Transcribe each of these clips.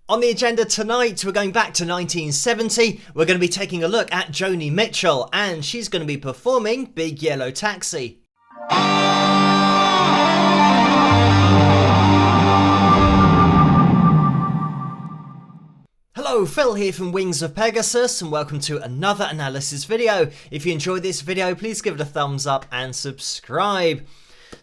On the agenda tonight, we're going back to 1970. We're going to be taking a look at Joni Mitchell, and she's going to be performing Big Yellow Taxi. Hello, Phil here from Wings of Pegasus, and welcome to another analysis video. If you enjoyed this video, please give it a thumbs up and subscribe.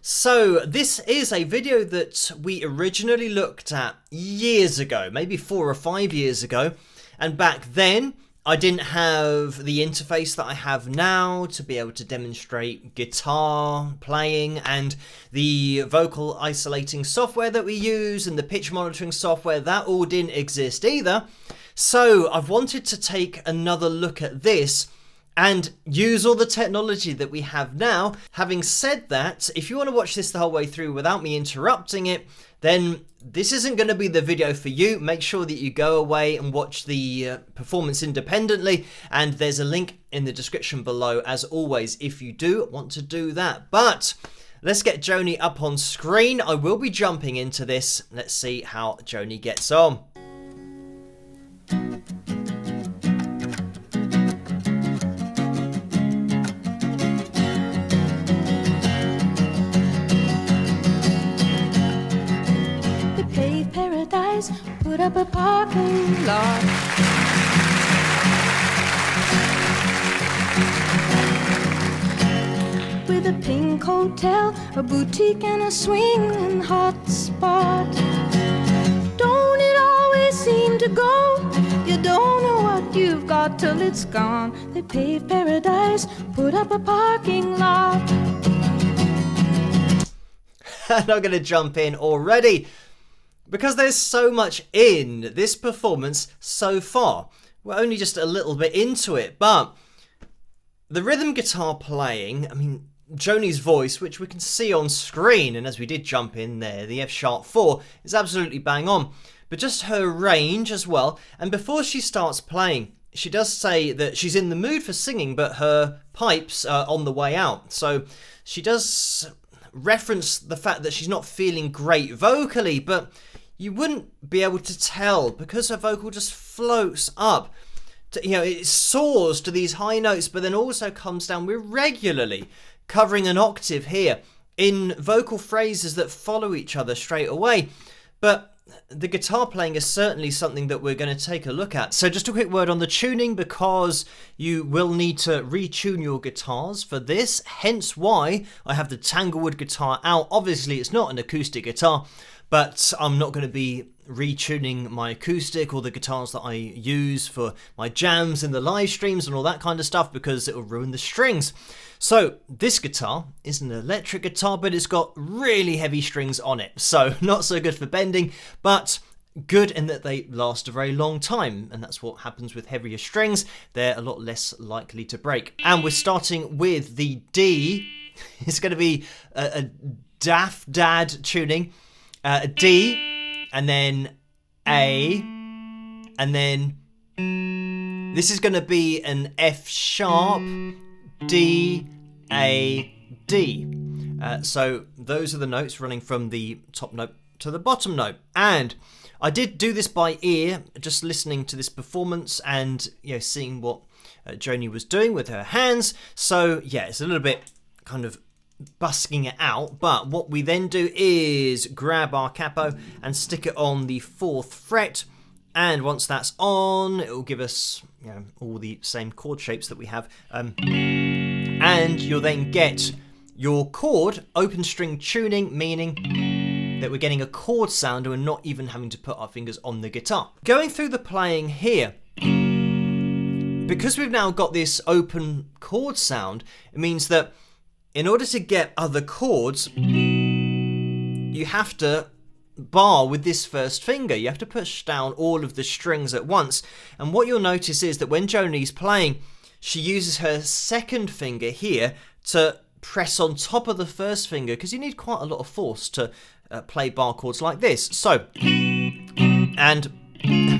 So this is a video that we originally looked at years ago, maybe 4 or 5 years ago, and back then I didn't have the interface that I have now to be able to demonstrate guitar playing, and the vocal isolating software that we use and the pitch monitoring software, that all didn't exist either. So I've wanted to take another look at this and use all the technology that we have now. Having said that, if you want to watch this the whole way through without me interrupting it, then this isn't going to be the video for you. Make sure that you go away and watch the performance independently, and there's a link in the description below as always if you do want to do that. But let's get Joni up on screen. I will be jumping into this. Let's see how Joni gets on. Put up a parking lot. With a pink hotel, a boutique and a swinging hot spot. Don't it always seem to go? You don't know what you've got till it's gone. They paved paradise, put up a parking lot. I'm not going to jump in already, because there's so much in this performance so far. We're only just a little bit into it, but the rhythm guitar playing, I mean, Joni's voice, which we can see on screen, and as we did jump in there, the F sharp 4 is absolutely bang on, but just her range as well. And before she starts playing, she does say that she's in the mood for singing, but her pipes are on the way out. So she does reference the fact that she's not feeling great vocally, but you wouldn't be able to tell because her vocal just floats up to, it soars to these high notes, but then also comes down irregularly, covering an octave here in vocal phrases that follow each other straight away. But the guitar playing is certainly something that we're going to take a look at. So just a quick word on the tuning, because you will need to retune your guitars for this, hence why I have the Tanglewood guitar out. Obviously it's not an acoustic guitar, but I'm not going to be retuning my acoustic or the guitars that I use for my jams and the live streams and all that kind of stuff, because it will ruin the strings. So this guitar is an electric guitar, but it's got really heavy strings on it, so not so good for bending, but good in that they last a very long time, and that's what happens with heavier strings. They're a lot less likely to break. And we're starting with the D. It's going to be a Daft Dad tuning. D, and then A, and then this is going to be an F sharp, D, A, D. So those are the notes running from the top note to the bottom note. And I did do this by ear, just listening to this performance and seeing what Joni was doing with her hands. So yeah, it's a little bit kind of busking it out, but what we then do is grab our capo and stick it on the 4th fret, and once that's on, it will give us all the same chord shapes that we have, and you'll then get your chord open string tuning, meaning that we're getting a chord sound and we're not even having to put our fingers on the guitar. Going through the playing here, because we've now got this open chord sound, it means that in order to get other chords, you have to bar with this first finger. You have to push down all of the strings at once. And what you'll notice is that when Joni's playing, she uses her second finger here to press on top of the first finger, because you need quite a lot of force to play bar chords like this. So, and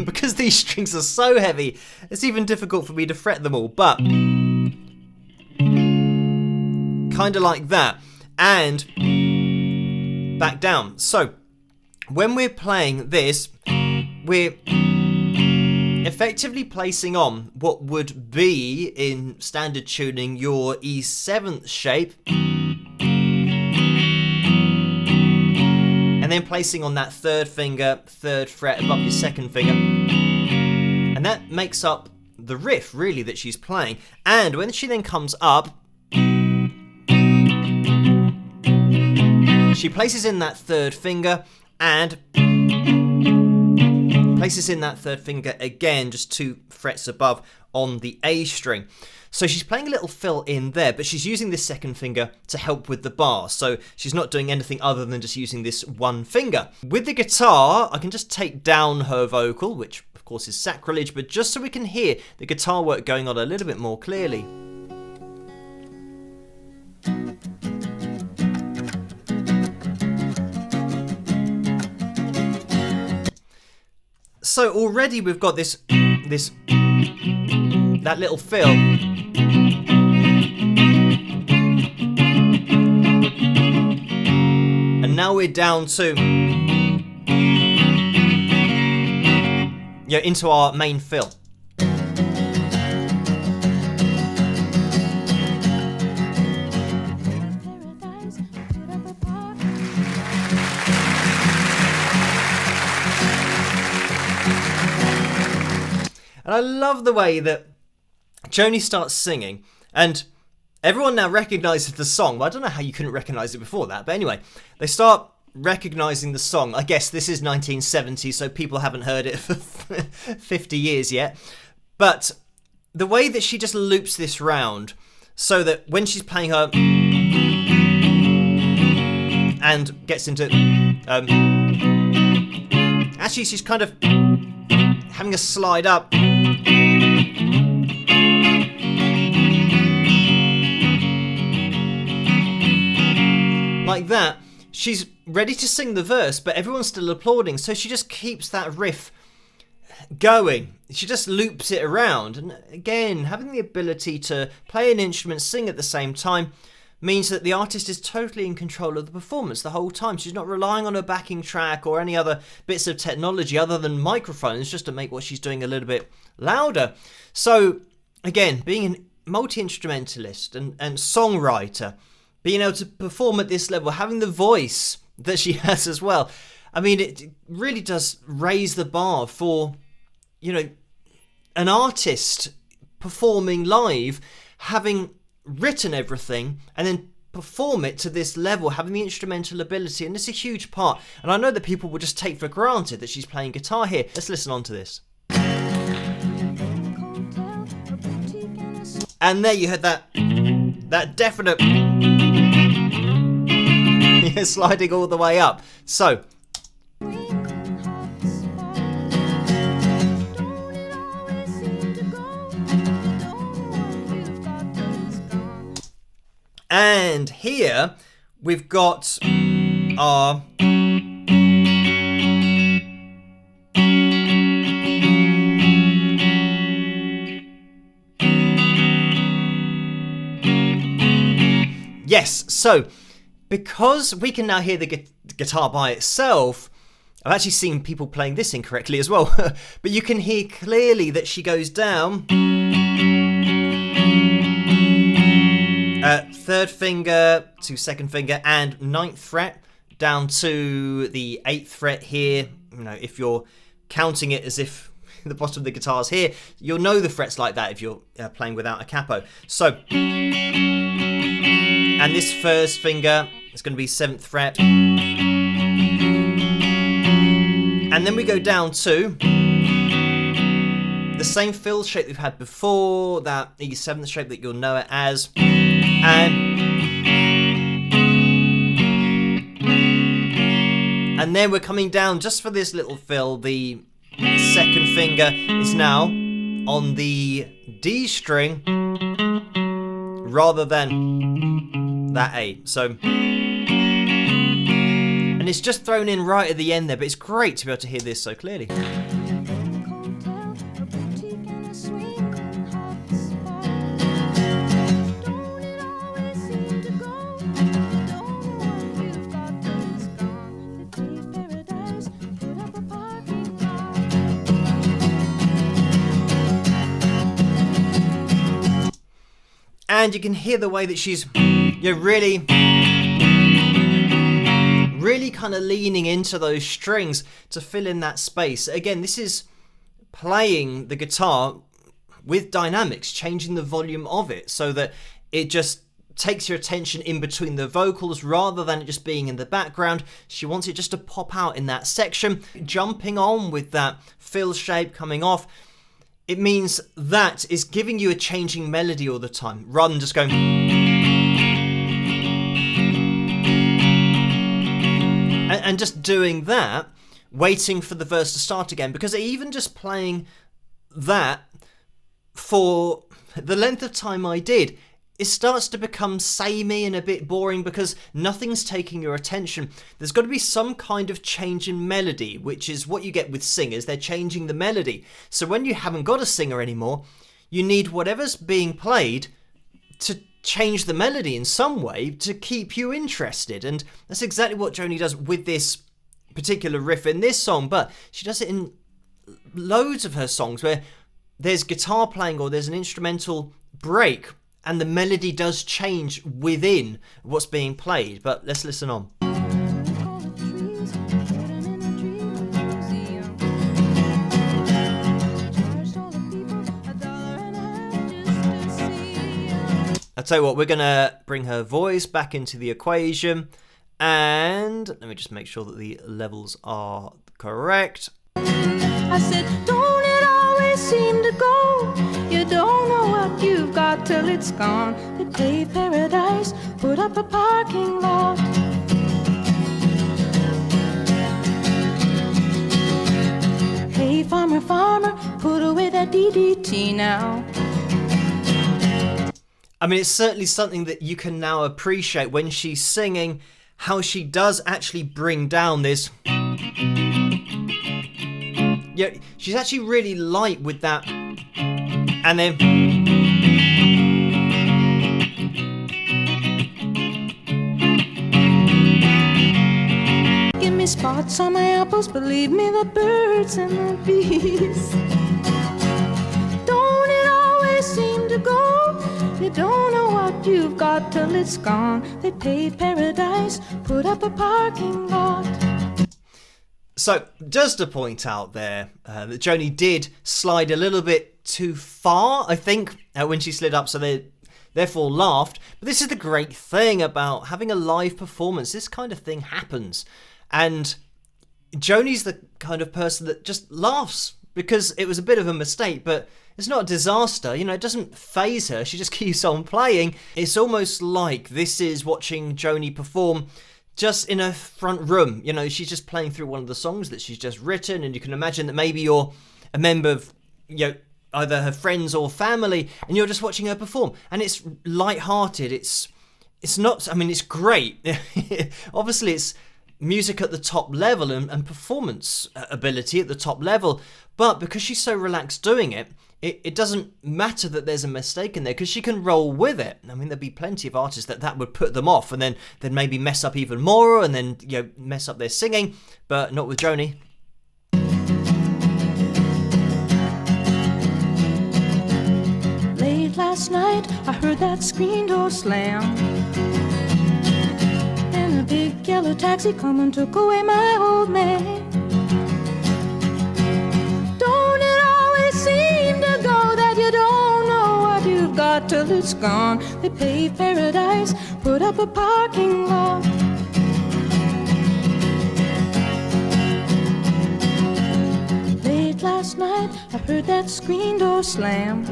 because these strings are so heavy, it's even difficult for me to fret them all, but kind of like that, and back down. So when we're playing this, we're effectively placing on what would be, in standard tuning, your E7th shape, and then placing on that third finger, third fret above your second finger, and that makes up the riff, really, that she's playing. And when she then comes up, she places in that third finger and places in that third finger again, just 2 frets above on the A string. So she's playing a little fill in there, but she's using this second finger to help with the bar. So she's not doing anything other than just using this one finger. With the guitar, I can just take down her vocal, which of course is sacrilege, but just so we can hear the guitar work going on a little bit more clearly. So already we've got that little fill. And now we're down to, into our main fill. And I love the way that Joni starts singing, and everyone now recognises the song. Well, I don't know how you couldn't recognise it before that, but anyway, they start recognising the song. I guess this is 1970, so people haven't heard it for 50 years yet. But the way that she just loops this round, so that when she's playing her and gets into actually she's kind of having a slide up, like that. She's ready to sing the verse, but everyone's still applauding, so she just keeps that riff going. She just loops it around, and again, having the ability to play an instrument, sing at the same time, means that the artist is totally in control of the performance the whole time. She's not relying on a backing track or any other bits of technology other than microphones just to make what she's doing a little bit louder. So again, being a multi-instrumentalist and songwriter, being able to perform at this level, having the voice that she has as well, I mean, it really does raise the bar for, an artist performing live, having written everything and then perform it to this level, having the instrumental ability, and it's a huge part. And I know that people will just take for granted that she's playing guitar here. Let's listen on to this. And there you had that definite sliding all the way up. So and here we've got our yes, so because we can now hear the guitar by itself, I've actually seen people playing this incorrectly as well, but you can hear clearly that she goes down, third finger to second finger and 9th fret down to the 8th fret here. If you're counting it as if the bottom of the guitar's here, you'll know the frets like that if you're playing without a capo. So, and this first finger is going to be 7th fret. And then we go down to the same fill shape we've had before, that E7th shape that you'll know it as. And then we're coming down just for this little fill. The second finger is now on the D string rather than that A. So, and it's just thrown in right at the end there, but it's great to be able to hear this so clearly. And you can hear the way that she's really kind of leaning into those strings to fill in that space. Again, this is playing the guitar with dynamics, changing the volume of it so that it just takes your attention in between the vocals rather than it just being in the background. She wants it just to pop out in that section. Jumping on with that fill shape coming off, it means that is giving you a changing melody all the time rather than just going. And just doing that, waiting for the verse to start again, because even just playing that for the length of time I did, it starts to become samey and a bit boring because nothing's taking your attention. There's got to be some kind of change in melody, which is what you get with singers. They're changing the melody. So when you haven't got a singer anymore, you need whatever's being played to change the melody in some way to keep you interested. And that's exactly what Joni does with this particular riff in this song, but she does it in loads of her songs where there's guitar playing or there's an instrumental break and the melody does change within what's being played. But let's listen on. I'll tell you what, we're going to bring her voice back into the equation, and let me just make sure that the levels are correct. I said, don't it always seem to go? You don't know what you've got till it's gone. They paved paradise, put up a parking lot. Hey, farmer, farmer, put away that DDT now. I mean, it's certainly something that you can now appreciate when she's singing, how she does actually bring down this. Yeah, she's actually really light with that. And then give me spots on my apples, believe me, the birds and the bees. Don't it always seem to go? You don't know what you've got till it's gone. They paved paradise, put up a parking lot. So, just to point out there that Joni did slide a little bit too far, I think, when she slid up, so they therefore laughed. But this is the great thing about having a live performance. This kind of thing happens. And Joni's the kind of person that just laughs because it was a bit of a mistake, but it's not a disaster. You know, it doesn't faze her. She just keeps on playing. It's almost like this is watching Joni perform just in a front room. You know, she's just playing through one of the songs that she's just written, and you can imagine that maybe you're a member of, you know, either her friends or family, and you're just watching her perform. And it's light-hearted. It's not, I mean, it's great. Obviously, it's music at the top level and performance ability at the top level, but because she's so relaxed doing it, it doesn't matter that there's a mistake in there because she can roll with it. I mean, there'd be plenty of artists that would put them off and then maybe mess up even more and then, you know, mess up their singing, but not with Joni. Late last night, I heard that screen door slam, and a big yellow taxi come and took away my old man. Don't it always seem to go that you don't know what you've got till it's gone? They paved paradise, put up a parking lot. Late last night, I heard that screen door slam.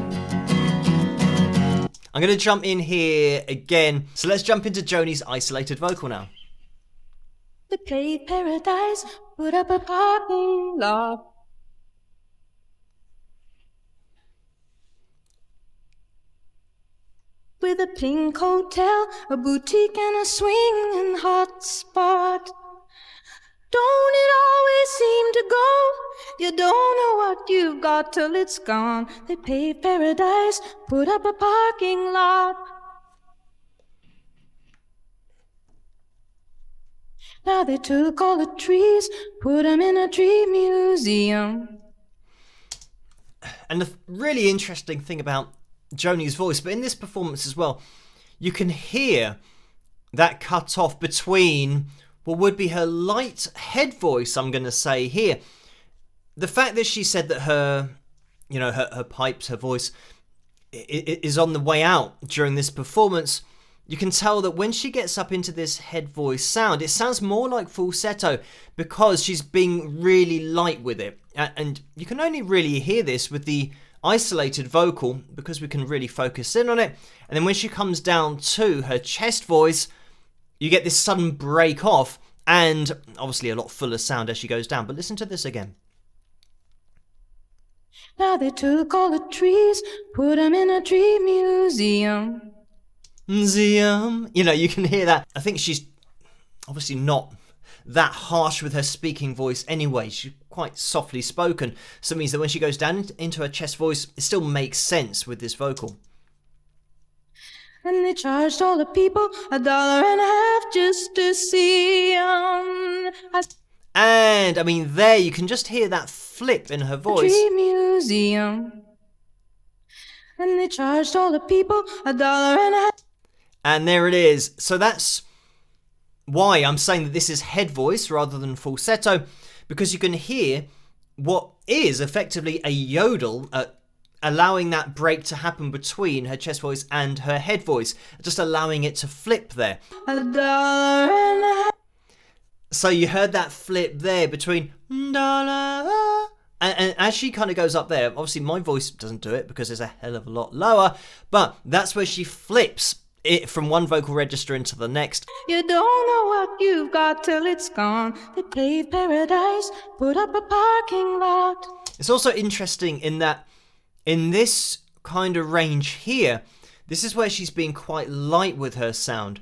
I'm going to jump in here again. So let's jump into Joni's isolated vocal now. They paved paradise, put up a parking lot. With a pink hotel, a boutique and a swinging hot spot. Don't it always seem to go? You don't know what you've got till it's gone. They paved paradise, put up a parking lot. Now they took all the trees, put them in a tree museum. And the really interesting thing about Joni's voice, but in this performance as well, you can hear that cut off between what would be her light head voice, I'm going to say here. The fact that she said that her pipes, her voice is on the way out during this performance, you can tell that when she gets up into this head voice sound, it sounds more like falsetto because she's being really light with it. And you can only really hear this with the isolated vocal because we can really focus in on it. And then when she comes down to her chest voice, you get this sudden break off and obviously a lot fuller sound as she goes down. But listen to this again. Now they took all the trees, put them in a tree museum. Museum. You know, you can hear that. I think she's obviously not that harsh with her speaking voice anyway. She's quite softly spoken. So it means that when she goes down into her chest voice, it still makes sense with this vocal. And they charged all the people $1.50 just to see 'em. And I mean, there you can just hear that flip in her voice. Tree museum. And they charged all the people $1.50. And there it is. So that's why I'm saying that this is head voice rather than falsetto, because you can hear what is effectively a yodel, allowing that break to happen between her chest voice and her head voice, just allowing it to flip there. $1.50. So you heard that flip there between and as she kind of goes up there, obviously my voice doesn't do it because it's a hell of a lot lower, but that's where she flips it from one vocal register into the next. You don't know what you've got till it's gone. They paved paradise, put up a parking lot. It's also interesting in that in this kind of range here, this is where she's being quite light with her sound.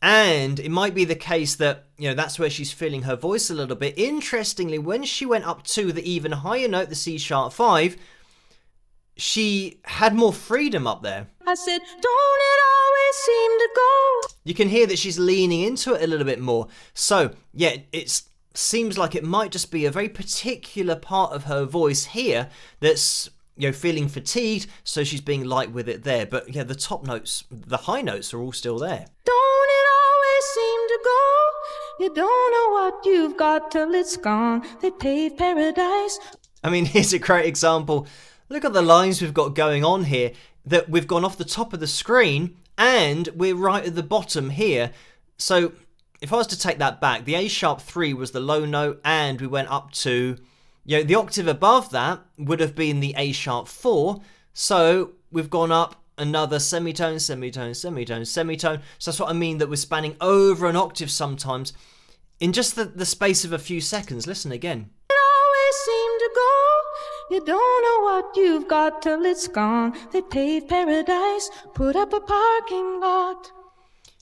And it might be the case that, you know, that's where she's feeling her voice a little bit. Interestingly, when she went up to the even higher note, the C sharp 5, she had more freedom up there. I said, don't it always seem to go? You can hear that she's leaning into it a little bit more. So, yeah, it seems like it might just be a very particular part of her voice here that's, you know, feeling fatigued, so she's being light with it there. But yeah, the top notes, the high notes are all still there. Don't it always seem to go? You don't know what you've got till it's gone. They paved paradise. I mean, here's a great example. Look at the lines we've got going on here, that we've gone off the top of the screen and we're right at the bottom here. So if I was to take that back, the A sharp 3 was the low note and we went up to, you know, the octave above that would have been the A sharp 4. So we've gone up another semitone, semitone, semitone, semitone. So that's what I mean, that we're spanning over an octave sometimes in just the space of a few seconds. Listen again. It always seem to go. You don't know what you've got till it's gone. They paved paradise, put up a parking lot.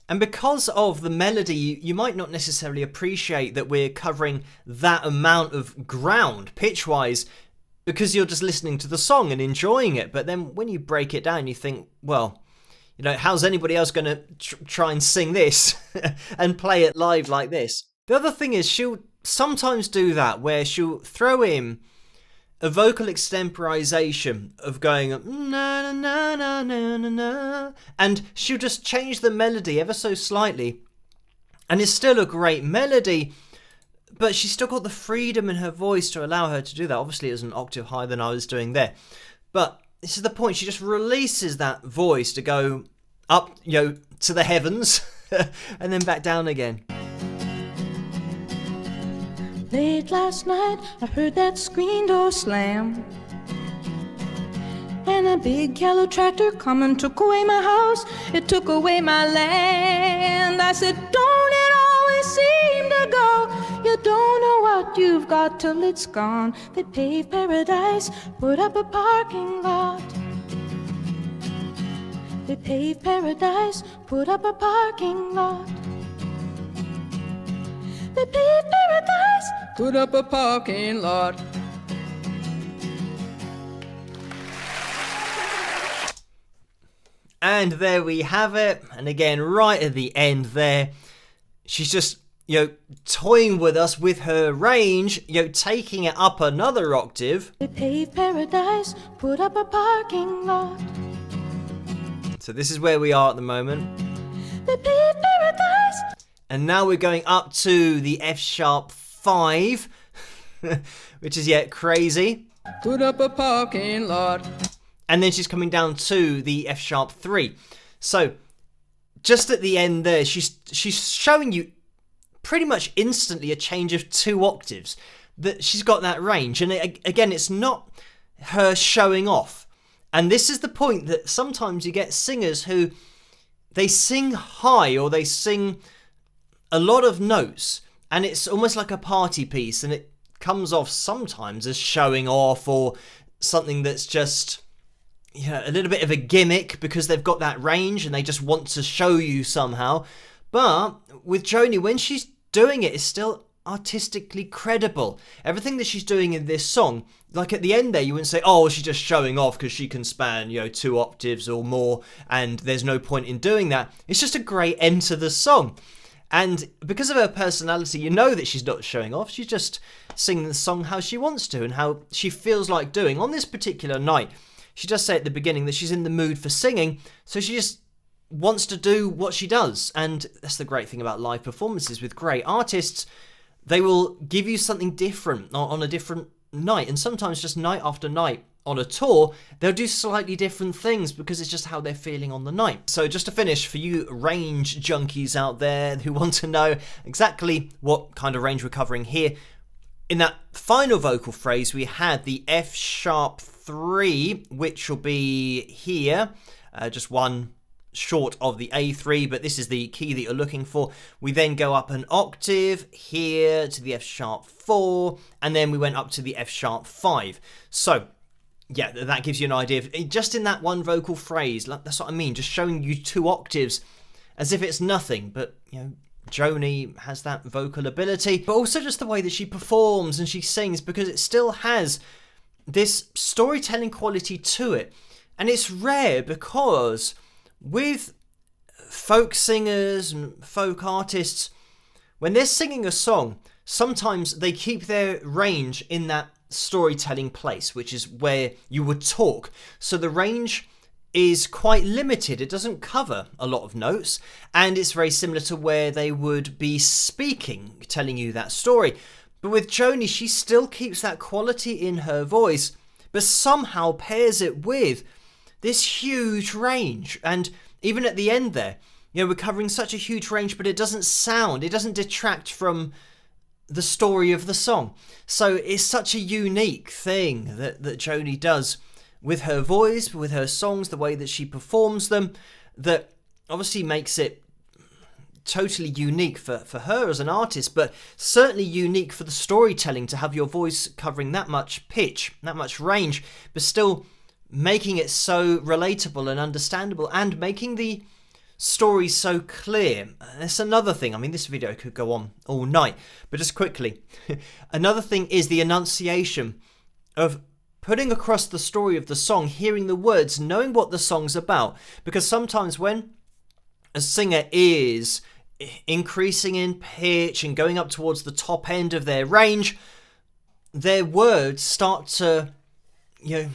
And because of the melody, you might not necessarily appreciate that we're covering that amount of ground pitch-wise because you're just listening to the song and enjoying it. But then when you break it down, you think, well, you know, how's anybody else going to try and sing this and play it live like this? The other thing is she'll sometimes do that where she'll throw in a vocal extemporization of going na na na na na na na, and she'll just change the melody ever so slightly, and it's still a great melody, but she's still got the freedom in her voice to allow her to do that. Obviously, it was an octave higher than I was doing there, but this is the point. She just releases that voice to go up, you know, to the heavens, and then back down again. Late last night, I heard that screen door slam, and a big yellow tractor come and took away my house. It took away my land. I said, don't it always seem to go? You don't know what you've got till it's gone. They paved paradise, put up a parking lot. They paved paradise, put up a parking lot. They paved paradise, put up a parking lot. And there we have it. And again, right at the end there, she's just, you know, toying with us with her range, you know, taking it up another octave. They paved paradise, put up a parking lot. So this is where we are at the moment. They paved paradise. And now we're going up to the F sharp 5, which is yet crazy. Put up a parking lot. And then she's coming down to the F sharp 3. So just at the end there, she's showing you pretty much instantly a change of 2 octaves. That she's got that range. And again, it's not her showing off. And this is the point that sometimes you get singers who they sing high or they sing a lot of notes, and it's almost like a party piece, and it comes off sometimes as showing off or something that's just, you know, a little bit of a gimmick because they've got that range and they just want to show you somehow. But with Joni, when she's doing it, it's still artistically credible. Everything that she's doing in this song, like at the end there, you wouldn't say, oh, she's just showing off because she can span, you know, 2 octaves or more, and there's no point in doing that. It's just a great end to the song. And because of her personality, you know that she's not showing off. She's just singing the song how she wants to and how she feels like doing. On this particular night, she does say at the beginning that she's in the mood for singing, so she just wants to do what she does. And that's the great thing about live performances with great artists. They will give you something different on a different night, and sometimes just night after night. On a tour, they'll do slightly different things because it's just how they're feeling on the night. So just to finish, for you range junkies out there who want to know exactly what kind of range we're covering here, in that final vocal phrase, we had the F sharp 3, which will be here, just one short of the A3, but this is the key that you're looking for. We then go up an octave here to the F sharp 4, and then we went up to the F sharp 5. So yeah, that gives you an idea of just in that one vocal phrase. That's what I mean, just showing you 2 octaves as if it's nothing. But you know, Joni has that vocal ability, but also just the way that she performs and she sings, because it still has this storytelling quality to it. And it's rare because with folk singers and folk artists, when they're singing a song, sometimes they keep their range in that storytelling place, which is where you would talk. So the range is quite limited. It doesn't cover a lot of notes, and it's very similar to where they would be speaking, telling you that story. But with Joni, she still keeps that quality in her voice, but somehow pairs it with this huge range. And even at the end there, you know, we're covering such a huge range, but it doesn't detract from the story of the song. So it's such a unique thing that Joni does with her voice, with her songs, the way that she performs them, that obviously makes it totally unique for her as an artist, but certainly unique for the storytelling to have your voice covering that much pitch, that much range, but still making it so relatable and understandable and making the story so clear. That's another thing. I mean, this video could go on all night, but just quickly, another thing is the enunciation of putting across the story of the song, hearing the words, knowing what the song's about. Because sometimes when a singer is increasing in pitch and going up towards the top end of their range, their words start to, you know,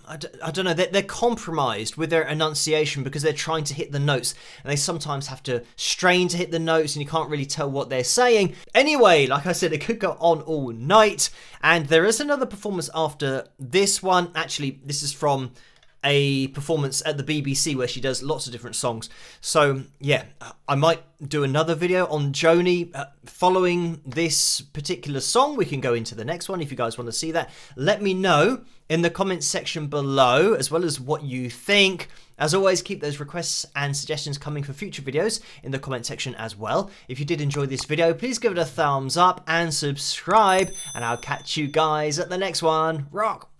I don't know, they're compromised with their enunciation because they're trying to hit the notes, and they sometimes have to strain to hit the notes and you can't really tell what they're saying. Anyway, like I said, it could go on all night, and there is another performance after this one. Actually, this is from a performance at the BBC where she does lots of different songs. So yeah, I might do another video on Joni following this particular song. We can go into the next one if you guys want to see that. Let me know in the comments section below, as well as what you think. As always, keep those requests and suggestions coming for future videos in the comment section as well. If you did enjoy this video, please give it a thumbs up and subscribe, and I'll catch you guys at the next one. Rock!